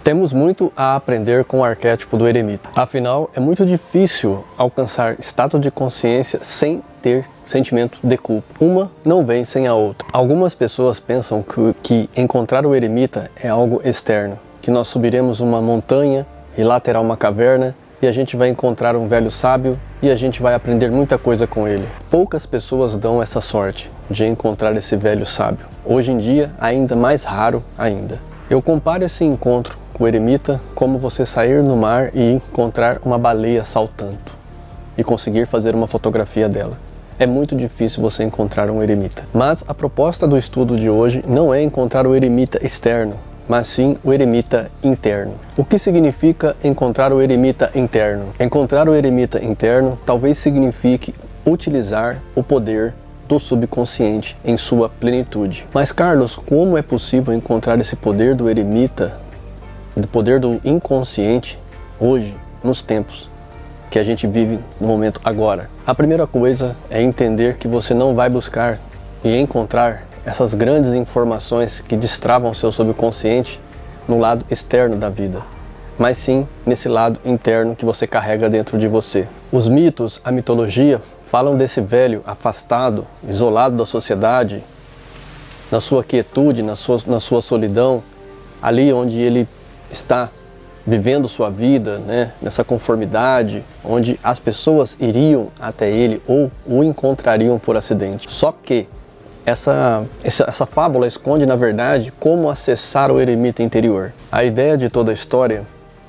Temos muito a aprender com o arquétipo do eremita. Afinal, é muito difícil alcançar estado de consciência sem ter sentimento de culpa. Uma não vem sem a outra. Algumas pessoas pensam que encontrar o eremita é algo externo, que nós subiremos uma montanha e lá terá uma caverna e a gente vai encontrar um velho sábio e a gente vai aprender muita coisa com ele. Poucas pessoas dão essa sorte de encontrar esse velho sábio. Hoje em dia, ainda mais raro ainda. Eu comparo esse encontro com o eremita como você sair no mar e encontrar uma baleia saltando e conseguir fazer uma fotografia dela. É muito difícil você encontrar um eremita. Mas a proposta do estudo de hoje não é encontrar o eremita externo, mas sim o eremita interno. O que significa encontrar o eremita interno? Encontrar o eremita interno talvez signifique utilizar o poder do subconsciente em sua plenitude. Mas Carlos, como é possível encontrar esse poder do eremita, do poder do inconsciente, hoje, nos tempos que a gente vive no momento agora? A primeira coisa é entender que você não vai buscar e encontrar essas grandes informações que destravam seu subconsciente no lado externo da vida, mas sim nesse lado interno que você carrega dentro de você. Os mitos, a mitologia, falam desse velho afastado, isolado da sociedade, na sua quietude, na sua solidão, ali onde ele está vivendo sua vida, né, nessa conformidade, onde as pessoas iriam até ele ou o encontrariam por acidente. Só que essa fábula esconde, na verdade, como acessar o eremita interior. A ideia de toda a história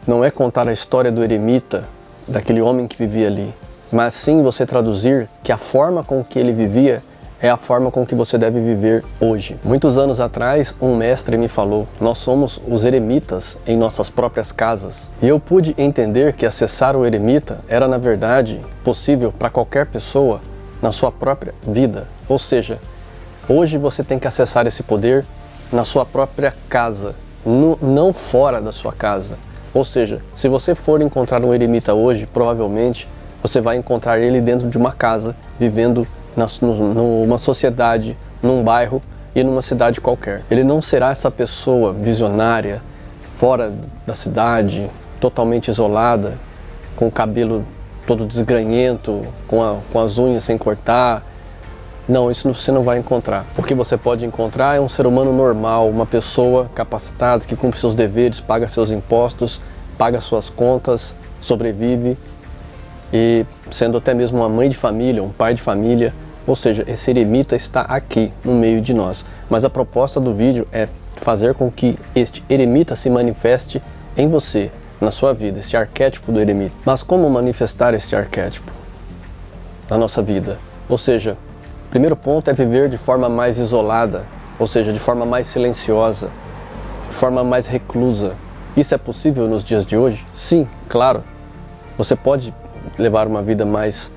não é contar a história do eremita, daquele homem que vivia ali, mas sim você traduzir que a forma com que ele vivia é a forma com que você deve viver hoje. Muitos anos atrás, um mestre me falou: nós somos os eremitas em nossas próprias casas. E eu pude entender que acessar o eremita era, na verdade, possível para qualquer pessoa na sua própria vida. Ou seja, hoje você tem que acessar esse poder na sua própria casa, não fora da sua casa. Ou seja, se você for encontrar um eremita hoje, provavelmente você vai encontrar ele dentro de uma casa, vivendo numa sociedade, num bairro e numa cidade qualquer. Ele não será essa pessoa visionária, fora da cidade, totalmente isolada, com o cabelo todo desgranhento, com as unhas sem cortar. Não, isso você não vai encontrar. O que você pode encontrar é um ser humano normal, uma pessoa capacitada, que cumpre seus deveres, paga seus impostos, paga suas contas, sobrevive, e sendo até mesmo uma mãe de família, um pai de família. Ou seja, esse eremita está aqui no meio de nós. Mas a proposta do vídeo é fazer com que este eremita se manifeste em você, na sua vida, esse arquétipo do eremita. Mas como manifestar esse arquétipo na nossa vida? Ou seja, o primeiro ponto é viver de forma mais isolada, ou seja, de forma mais silenciosa, de forma mais reclusa. Isso é possível nos dias de hoje? Sim, claro. Você pode levar uma vida mais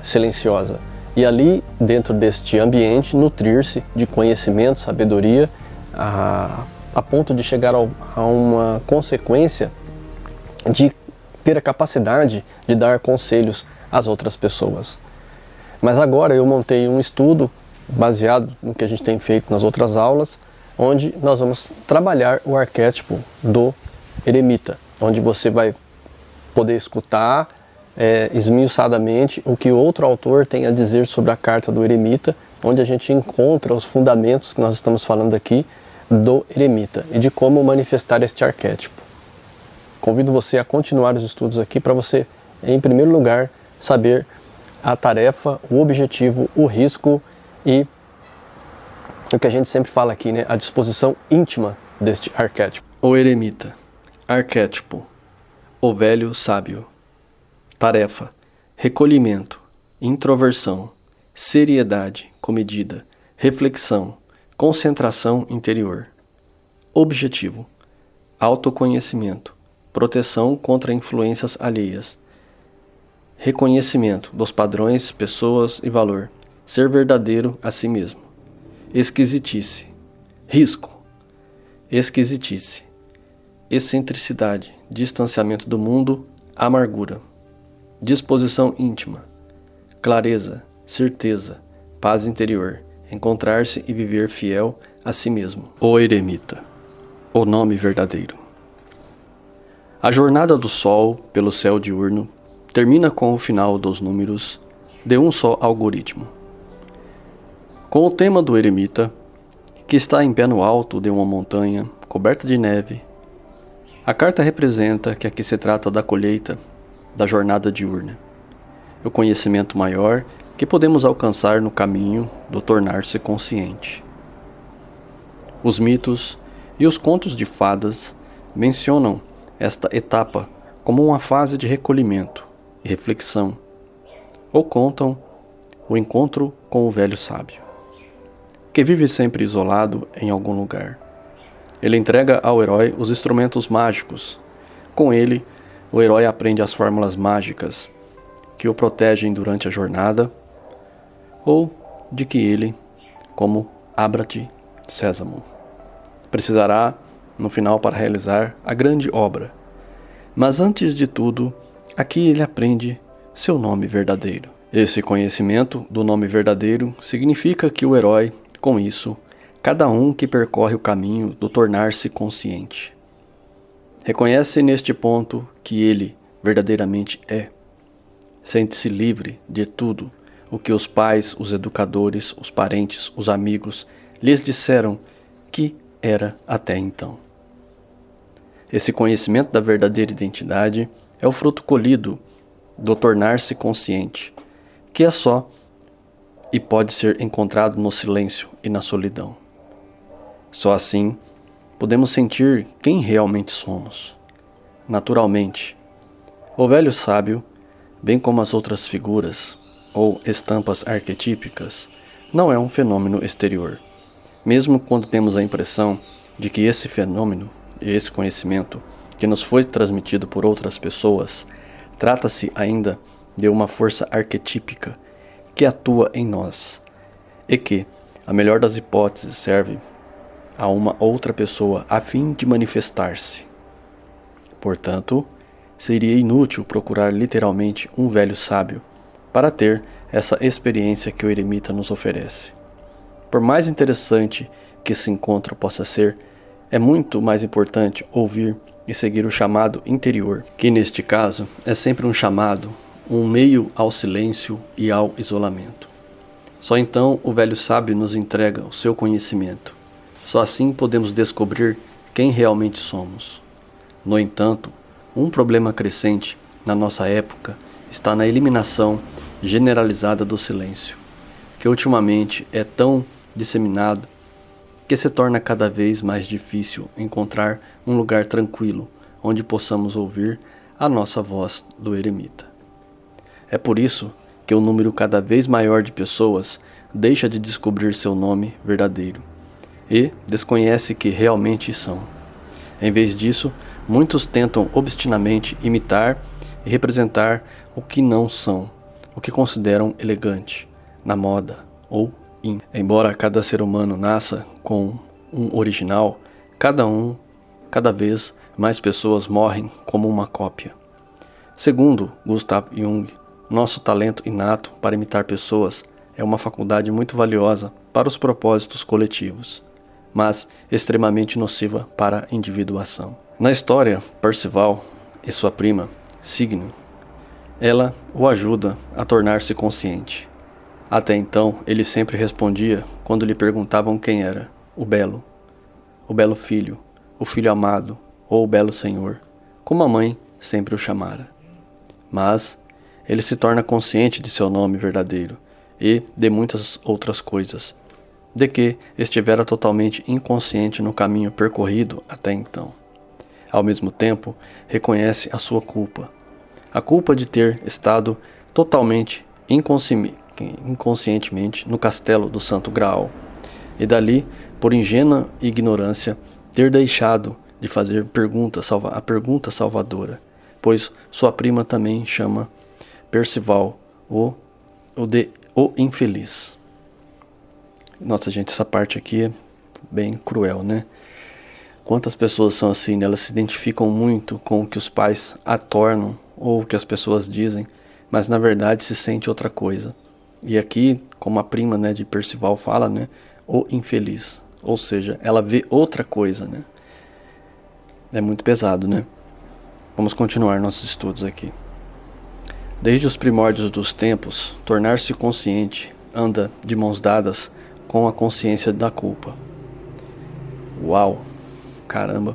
silenciosa e ali, dentro deste ambiente, nutrir-se de conhecimento, sabedoria, a ponto de chegar a uma consequência de ter a capacidade de dar conselhos às outras pessoas. Mas agora eu montei um estudo baseado no que a gente tem feito nas outras aulas, onde nós vamos trabalhar o arquétipo do eremita, onde você vai poder escutar esmiuçadamente o que outro autor tem a dizer sobre a carta do eremita, onde a gente encontra os fundamentos que nós estamos falando aqui do eremita e de como manifestar este arquétipo. Convido você a continuar os estudos aqui para você, em primeiro lugar, saber a tarefa, o objetivo, o risco e o que a gente sempre fala aqui, né? A disposição íntima deste arquétipo. O eremita. Arquétipo. O velho sábio. Tarefa: recolhimento, introversão, seriedade comedida, reflexão, concentração interior. Objetivo: autoconhecimento, proteção contra influências alheias, reconhecimento dos padrões, pessoas e valor, ser verdadeiro a si mesmo. Esquisitice, risco, esquisitice, excentricidade, distanciamento do mundo, amargura. Disposição íntima, clareza, certeza, paz interior, encontrar-se e viver fiel a si mesmo. O eremita, o nome verdadeiro. A jornada do Sol pelo céu diurno termina com o final dos números de um só algoritmo. Com o tema do eremita, que está em pé no alto de uma montanha coberta de neve, a carta representa que aqui se trata da colheita da jornada diurna, o conhecimento maior que podemos alcançar no caminho do tornar-se consciente. Os mitos e os contos de fadas mencionam esta etapa como uma fase de recolhimento e reflexão, ou contam o encontro com o velho sábio, que vive sempre isolado em algum lugar. Ele entrega ao herói os instrumentos mágicos. Com ele, o herói aprende as fórmulas mágicas que o protegem durante a jornada, ou de que ele, como Abra-te, Sésamo, precisará no final para realizar a grande obra. Mas antes de tudo, aqui ele aprende seu nome verdadeiro. Esse conhecimento do nome verdadeiro significa que o herói, com isso, cada um que percorre o caminho do tornar-se consciente, reconhece neste ponto que ele verdadeiramente é. Sente-se livre de tudo o que os pais, os educadores, os parentes, os amigos lhes disseram que era até então. Esse conhecimento da verdadeira identidade é o fruto colhido do tornar-se consciente, que é só e pode ser encontrado no silêncio e na solidão. Só assim podemos sentir quem realmente somos. Naturalmente, o velho sábio, bem como as outras figuras ou estampas arquetípicas, não é um fenômeno exterior, mesmo quando temos a impressão de que esse fenômeno e esse conhecimento que nos foi transmitido por outras pessoas trata-se ainda de uma força arquetípica que atua em nós e que, a melhor das hipóteses, serve a uma outra pessoa a fim de manifestar-se. Portanto, seria inútil procurar literalmente um velho sábio para ter essa experiência que o eremita nos oferece. Por mais interessante que esse encontro possa ser, é muito mais importante ouvir e seguir o chamado interior, que neste caso é sempre um chamado, um meio ao silêncio e ao isolamento. Só então o velho sábio nos entrega o seu conhecimento. Só assim podemos descobrir quem realmente somos. No entanto, um problema crescente na nossa época está na eliminação generalizada do silêncio, que ultimamente é tão disseminado que se torna cada vez mais difícil encontrar um lugar tranquilo onde possamos ouvir a nossa voz do eremita. É por isso que um número cada vez maior de pessoas deixa de descobrir seu nome verdadeiro e desconhece que realmente são. Em vez disso, muitos tentam obstinadamente imitar e representar o que não são, o que consideram elegante, na moda ou Embora cada ser humano nasça com um original, cada vez mais pessoas morrem como uma cópia. Segundo Gustav Jung, nosso talento inato para imitar pessoas é uma faculdade muito valiosa para os propósitos coletivos, mas extremamente nociva para a individuação. Na história, Percival e sua prima, Signe, ela o ajuda a tornar-se consciente. Até então, ele sempre respondia quando lhe perguntavam quem era: o belo filho, o filho amado ou o belo senhor, como a mãe sempre o chamara. Mas ele se torna consciente de seu nome verdadeiro e de muitas outras coisas, de que estivera totalmente inconsciente no caminho percorrido até então. Ao mesmo tempo, reconhece a sua culpa, a culpa de ter estado totalmente inconscientemente no castelo do Santo Graal, e dali, por ingênua ignorância, ter deixado de fazer a pergunta salvadora, pois sua prima também chama Percival o infeliz. Nossa, gente, essa parte aqui é bem cruel, né? Quantas pessoas são assim, né? Elas se identificam muito com o que os pais a tornam ou o que as pessoas dizem, mas na verdade se sente outra coisa. E aqui, como a prima, né, de Percival fala, né, o infeliz, ou seja, ela vê outra coisa, né? É muito pesado, né? Vamos continuar nossos estudos aqui. Desde os primórdios dos tempos, tornar-se consciente anda de mãos dadas com a consciência da culpa. Uau! Caramba!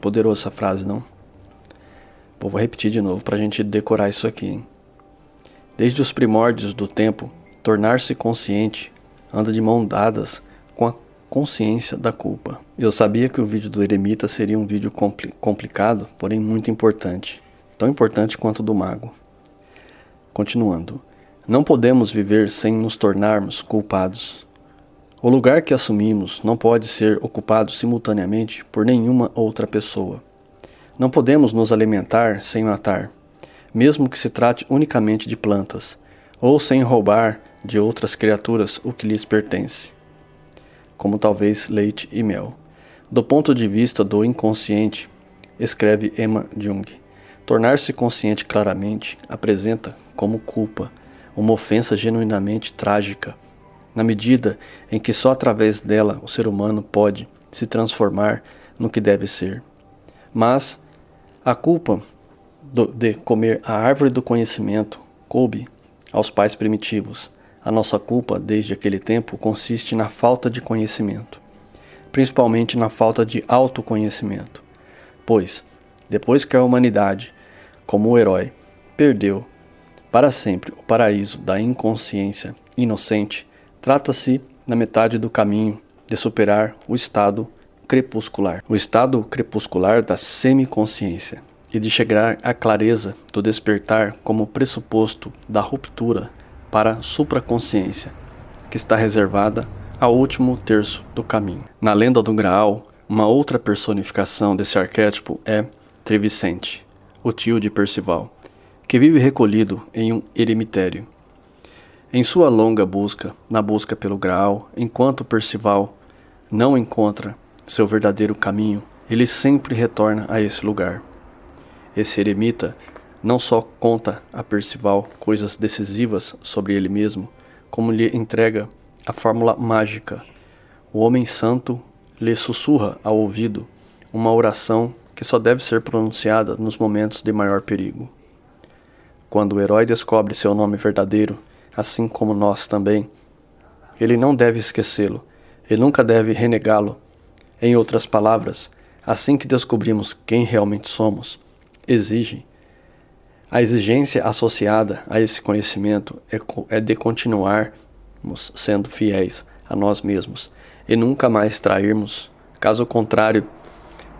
Poderosa essa frase, não? Vou repetir de novo para a gente decorar isso aqui, hein? Desde os primórdios do tempo, tornar-se consciente anda de mãos dadas com a consciência da culpa. Eu sabia que o vídeo do eremita seria um vídeo complicado, porém muito importante. Tão importante quanto o do mago. Continuando. Não podemos viver sem nos tornarmos culpados. O lugar que assumimos não pode ser ocupado simultaneamente por nenhuma outra pessoa. Não podemos nos alimentar sem matar, mesmo que se trate unicamente de plantas, ou sem roubar de outras criaturas o que lhes pertence, como talvez leite e mel. Do ponto de vista do inconsciente, escreve Emma Jung, tornar-se consciente claramente apresenta como culpa uma ofensa genuinamente trágica, na medida em que só através dela o ser humano pode se transformar no que deve ser. Mas a culpa de comer a árvore do conhecimento coube aos pais primitivos. A nossa culpa, desde aquele tempo, consiste na falta de conhecimento, principalmente na falta de autoconhecimento. Pois, depois que a humanidade, como o herói, perdeu para sempre o paraíso da inconsciência inocente, trata-se na metade do caminho de superar o estado crepuscular da semiconsciência, e de chegar à clareza do despertar como pressuposto da ruptura para a supraconsciência, que está reservada ao último terço do caminho. Na lenda do Graal, uma outra personificação desse arquétipo é Trevicente, o tio de Percival, que vive recolhido em um eremitério. Em sua longa busca, na busca pelo Graal, enquanto Percival não encontra seu verdadeiro caminho, ele sempre retorna a esse lugar. Esse eremita não só conta a Percival coisas decisivas sobre ele mesmo, como lhe entrega a fórmula mágica. O homem santo lhe sussurra ao ouvido uma oração que só deve ser pronunciada nos momentos de maior perigo. Quando o herói descobre seu nome verdadeiro, assim como nós também, ele não deve esquecê-lo, ele nunca deve renegá-lo. Em outras palavras, assim que descobrimos quem realmente somos, a exigência associada a esse conhecimento é de continuarmos sendo fiéis a nós mesmos e nunca mais trairmos. Caso contrário,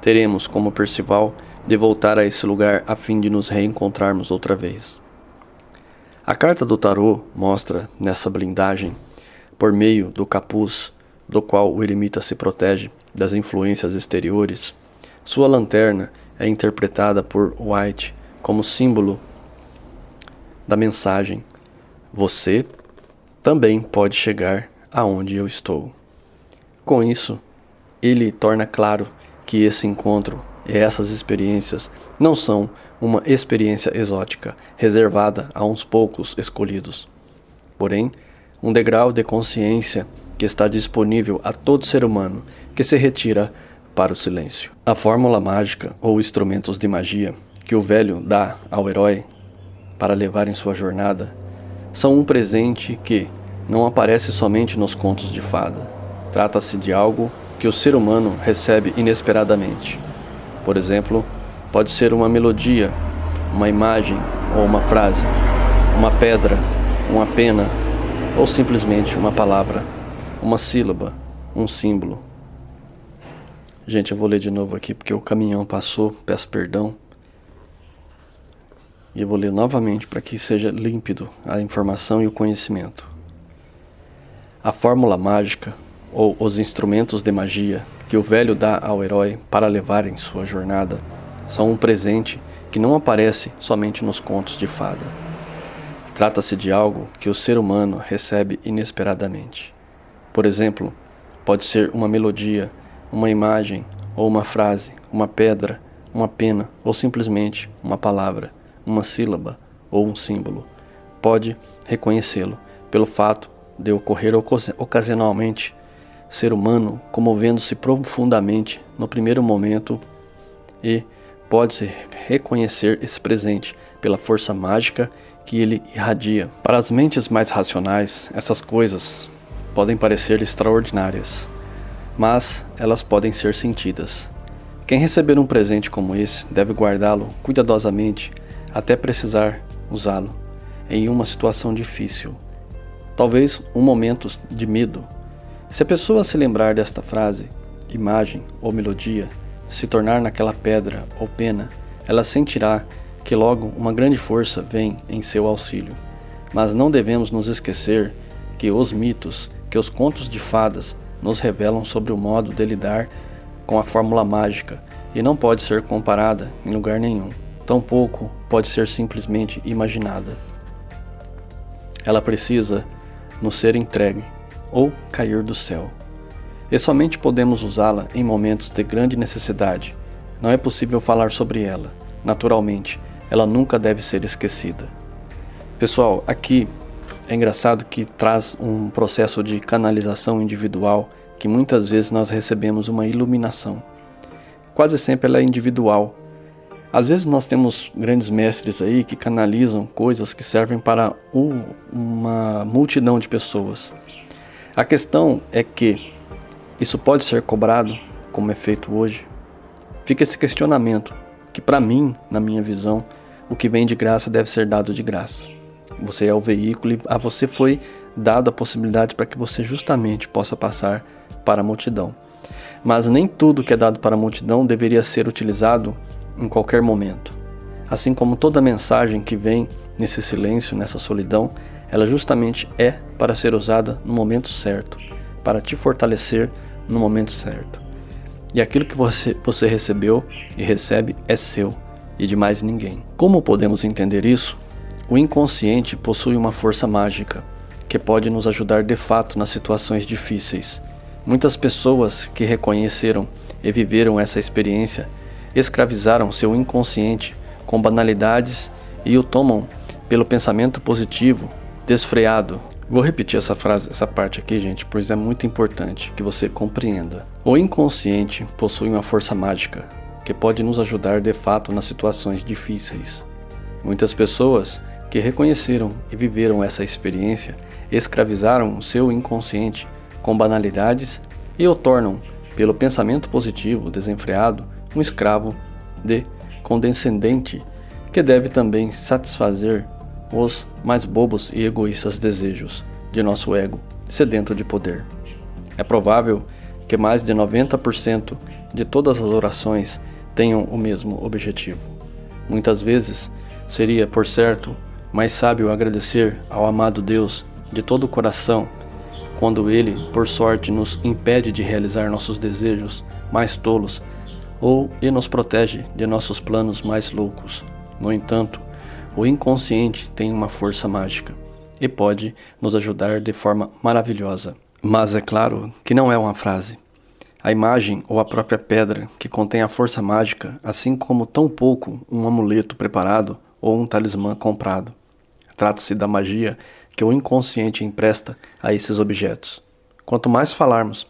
teremos, como Percival, de voltar a esse lugar a fim de nos reencontrarmos outra vez. A carta do tarô mostra nessa blindagem, por meio do capuz do qual o eremita se protege das influências exteriores, sua lanterna é interpretada por White como símbolo da mensagem: você também pode chegar aonde eu estou. Com isso, ele torna claro que esse encontro e essas experiências não são uma experiência exótica, reservada a uns poucos escolhidos. Porém, um degrau de consciência que está disponível a todo ser humano que se retira para o silêncio. A fórmula mágica ou instrumentos de magia que o velho dá ao herói para levar em sua jornada são um presente que não aparece somente nos contos de fada. Trata-se de algo que o ser humano recebe inesperadamente. Por exemplo, pode ser uma melodia, uma imagem ou uma frase, uma pedra, uma pena ou simplesmente uma palavra, uma sílaba, um símbolo. Gente, eu vou ler de novo aqui porque o caminhão passou, peço perdão. E eu vou ler novamente para que seja límpido a informação e o conhecimento. A fórmula mágica, ou os instrumentos de magia que o velho dá ao herói para levar em sua jornada, são um presente que não aparece somente nos contos de fada. Trata-se de algo que o ser humano recebe inesperadamente. Por exemplo, pode ser uma melodia, uma imagem ou uma frase, uma pedra, uma pena ou simplesmente uma palavra, uma sílaba ou um símbolo. Pode reconhecê-lo pelo fato de ocorrer ocasionalmente, ser humano comovendo-se profundamente no primeiro momento e, pode-se reconhecer esse presente pela força mágica que ele irradia. Para as mentes mais racionais, essas coisas podem parecer extraordinárias, mas elas podem ser sentidas. Quem receber um presente como esse deve guardá-lo cuidadosamente até precisar usá-lo em uma situação difícil, talvez um momento de medo. Se a pessoa se lembrar desta frase, imagem ou melodia, se tornar naquela pedra ou pena, ela sentirá que logo uma grande força vem em seu auxílio. Mas não devemos nos esquecer que os mitos, que os contos de fadas nos revelam sobre o modo de lidar com a fórmula mágica e não pode ser comparada em lugar nenhum. Tampouco pode ser simplesmente imaginada. Ela precisa nos ser entregue ou cair do céu. E somente podemos usá-la em momentos de grande necessidade. Não é possível falar sobre ela. Naturalmente, ela nunca deve ser esquecida. Pessoal, aqui é engraçado que traz um processo de canalização individual que muitas vezes nós recebemos uma iluminação. Quase sempre ela é individual. Às vezes nós temos grandes mestres aí que canalizam coisas que servem para uma multidão de pessoas. A questão é que isso pode ser cobrado, como é feito hoje. Fica esse questionamento, que para mim, na minha visão, o que vem de graça deve ser dado de graça. Você é o veículo e a você foi dado a possibilidade para que você justamente possa passar para a multidão. Mas nem tudo que é dado para a multidão deveria ser utilizado em qualquer momento. Assim como toda mensagem que vem nesse silêncio, nessa solidão, ela justamente é para ser usada no momento certo, para te fortalecer no momento certo. E aquilo que você recebeu e recebe é seu e de mais ninguém. Como podemos entender isso? O inconsciente possui uma força mágica que pode nos ajudar de fato nas situações difíceis. Muitas pessoas que reconheceram e viveram essa experiência escravizaram seu inconsciente com banalidades e o tomam pelo pensamento positivo, desfreado. Vou repetir essa parte aqui, gente, pois é muito importante que você compreenda. O inconsciente possui uma força mágica que pode nos ajudar de fato nas situações difíceis. Muitas pessoas que reconheceram e viveram essa experiência escravizaram o seu inconsciente com banalidades e o tornam, pelo pensamento positivo desenfreado, um escravo condescendente que deve também satisfazer os mais bobos e egoístas desejos de nosso ego sedento de poder. É provável que mais de 90% de todas as orações tenham o mesmo objetivo. Muitas vezes seria, por certo, mais sábio agradecer ao amado Deus de todo o coração quando Ele, por sorte, nos impede de realizar nossos desejos mais tolos e nos protege de nossos planos mais loucos. No entanto, o inconsciente tem uma força mágica e pode nos ajudar de forma maravilhosa. Mas é claro que não é uma frase. A imagem ou a própria pedra que contém a força mágica, assim como tão pouco um amuleto preparado ou um talismã comprado. Trata-se da magia que o inconsciente empresta a esses objetos. Quanto mais falarmos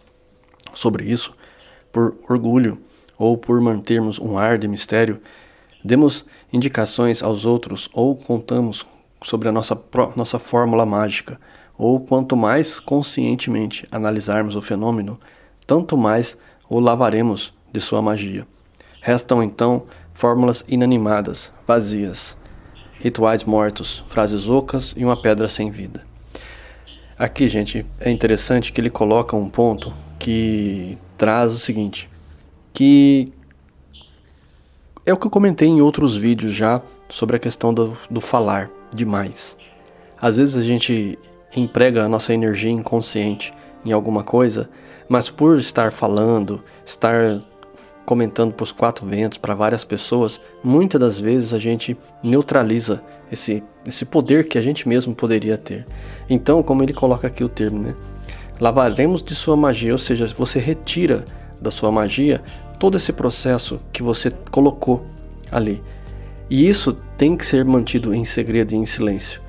sobre isso, por orgulho ou por mantermos um ar de mistério, demos indicações aos outros ou contamos sobre a nossa fórmula mágica, ou quanto mais conscientemente analisarmos o fenômeno, tanto mais o lavaremos de sua magia. Restam então fórmulas inanimadas, vazias, rituais mortos, frases ocas e uma pedra sem vida. Aqui, gente, é interessante que ele coloca um ponto que traz o seguinte, que é o que eu comentei em outros vídeos já sobre a questão do falar demais. Às vezes a gente emprega a nossa energia inconsciente em alguma coisa, mas por estar falando, estar comentando para os quatro ventos, para várias pessoas, muitas das vezes a gente neutraliza esse poder que a gente mesmo poderia ter. Então, como ele coloca aqui o termo, né? Lavaremos de sua magia, ou seja, você retira da sua magia todo esse processo que você colocou ali. E isso tem que ser mantido em segredo e em silêncio,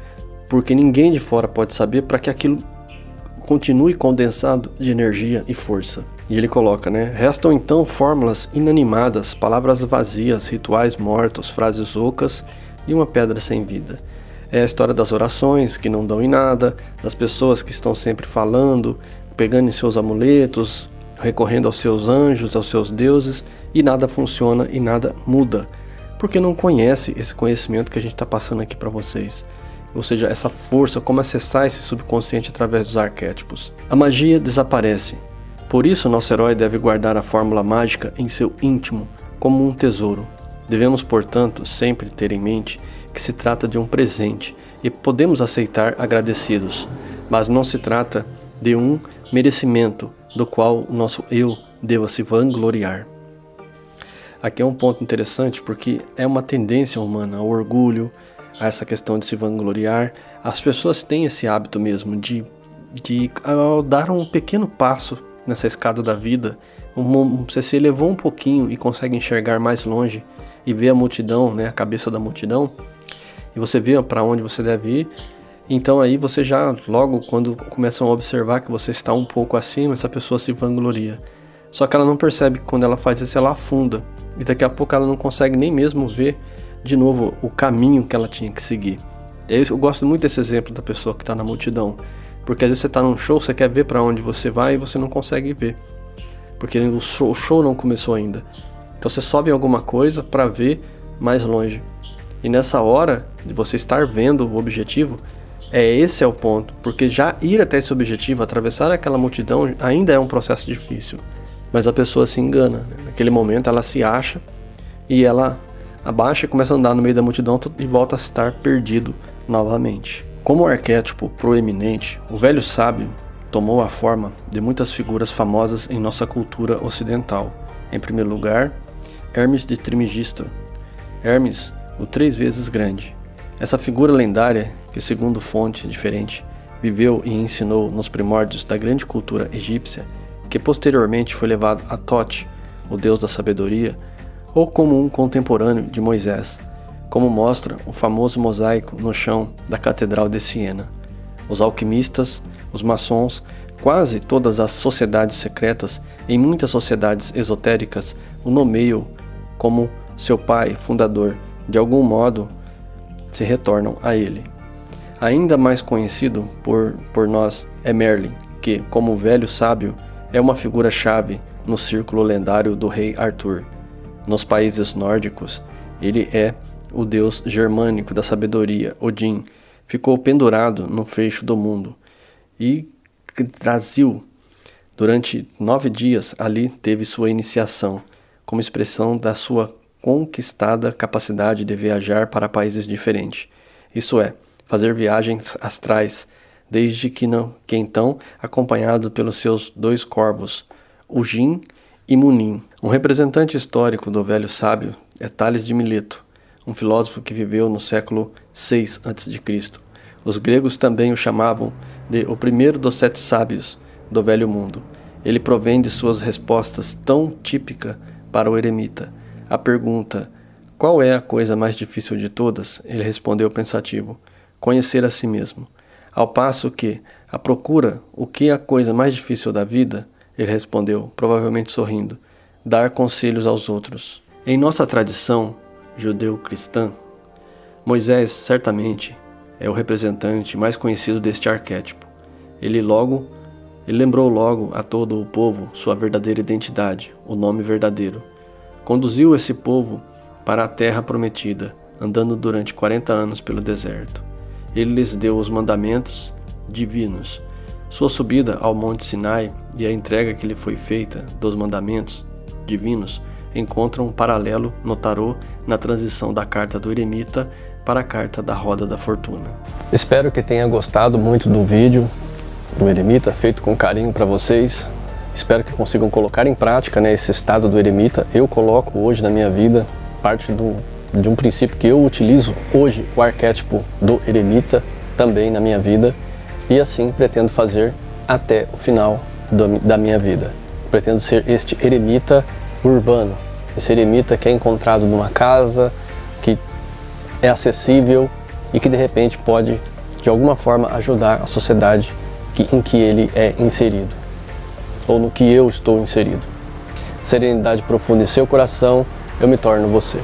porque ninguém de fora pode saber, para que aquilo continue condensado de energia e força. E ele coloca, né? Restam então fórmulas inanimadas, palavras vazias, rituais mortos, frases ocas e uma pedra sem vida. É a história das orações que não dão em nada, das pessoas que estão sempre falando, pegando em seus amuletos, recorrendo aos seus anjos, aos seus deuses, e nada funciona e nada muda, porque não conhece esse conhecimento que a gente está passando aqui para vocês. Ou seja, essa força, como acessar esse subconsciente através dos arquétipos. A magia desaparece. Por isso, nosso herói deve guardar a fórmula mágica em seu íntimo, como um tesouro. Devemos, portanto, sempre ter em mente que se trata de um presente e podemos aceitar agradecidos, mas não se trata de um merecimento do qual o nosso eu deva se vangloriar. Aqui é um ponto interessante porque é uma tendência humana ao orgulho, a essa questão de se vangloriar. As pessoas têm esse hábito mesmo de ao dar um pequeno passo nessa escada da vida, você se elevou um pouquinho e consegue enxergar mais longe e ver a multidão, né, a cabeça da multidão, e você vê para onde você deve ir. Então aí você já, logo quando começam a observar que você está um pouco acima, essa pessoa se vangloria. Só que ela não percebe que quando ela faz isso, ela afunda. E daqui a pouco ela não consegue nem mesmo ver de novo o caminho que ela tinha que seguir. Eu gosto muito desse exemplo da pessoa que está na multidão. Porque às vezes você está num show, você quer ver para onde você vai e você não consegue ver. Porque o show não começou ainda. Então você sobe em alguma coisa para ver mais longe. E nessa hora de você estar vendo o objetivo, esse é o ponto. Porque já ir até esse objetivo, atravessar aquela multidão, ainda é um processo difícil. Mas a pessoa se engana. Naquele momento ela se acha e ela abaixa e começa a andar no meio da multidão e volta a estar perdido novamente. Como arquétipo proeminente, o velho sábio tomou a forma de muitas figuras famosas em nossa cultura ocidental. Em primeiro lugar, Hermes de Trismegisto. Hermes, o 3 vezes grande. Essa figura lendária, que segundo fonte diferente, viveu e ensinou nos primórdios da grande cultura egípcia, que posteriormente foi levado a Thoth, o deus da sabedoria, ou como um contemporâneo de Moisés, como mostra o famoso mosaico no chão da Catedral de Siena. Os alquimistas, os maçons, quase todas as sociedades secretas, em muitas sociedades esotéricas, o nomeiam como seu pai fundador. De algum modo, se retornam a ele. Ainda mais conhecido por nós é Merlin, que, como o velho sábio, é uma figura-chave no círculo lendário do rei Arthur. Nos países nórdicos, ele é o deus germânico da sabedoria, Odin. Ficou pendurado no fecho do mundo e Yggdrasil. Durante 9 dias ali teve sua iniciação, como expressão da sua conquistada capacidade de viajar para países diferentes. Isso é, fazer viagens astrais, desde que então acompanhado pelos seus 2 corvos, Ugin e Munin. Um representante histórico do velho sábio é Tales de Mileto, um filósofo que viveu no século 6 a.C. Os gregos também o chamavam de o primeiro dos 7 sábios do velho mundo. Ele provém de suas respostas tão típica para o eremita. A pergunta, qual é a coisa mais difícil de todas? Ele respondeu pensativo, conhecer a si mesmo. Ao passo que, a procura, o que é a coisa mais difícil da vida? Ele respondeu, provavelmente sorrindo, dar conselhos aos outros. Em nossa tradição judeu-cristã, Moisés certamente é o representante mais conhecido deste arquétipo. Ele lembrou logo a todo o povo sua verdadeira identidade, o nome verdadeiro. Conduziu esse povo para a terra prometida, andando durante 40 anos pelo deserto. Ele lhes deu os mandamentos divinos. Sua subida ao Monte Sinai e a entrega que lhe foi feita dos mandamentos divinos encontram um paralelo no tarô na transição da carta do eremita para a carta da roda da fortuna. Espero que tenha gostado muito do vídeo do eremita, feito com carinho para vocês. Espero que consigam colocar em prática, né, esse estado do eremita. Eu coloco hoje na minha vida parte de um princípio que eu utilizo hoje, o arquétipo do eremita também na minha vida, e assim pretendo fazer até o final da minha vida. Pretendo ser este eremita urbano, esse eremita que é encontrado numa casa, que é acessível e que de repente pode de alguma forma ajudar a sociedade em que ele é inserido. ou no que eu estou inserido. Serenidade profunda em seu coração, eu me torno você.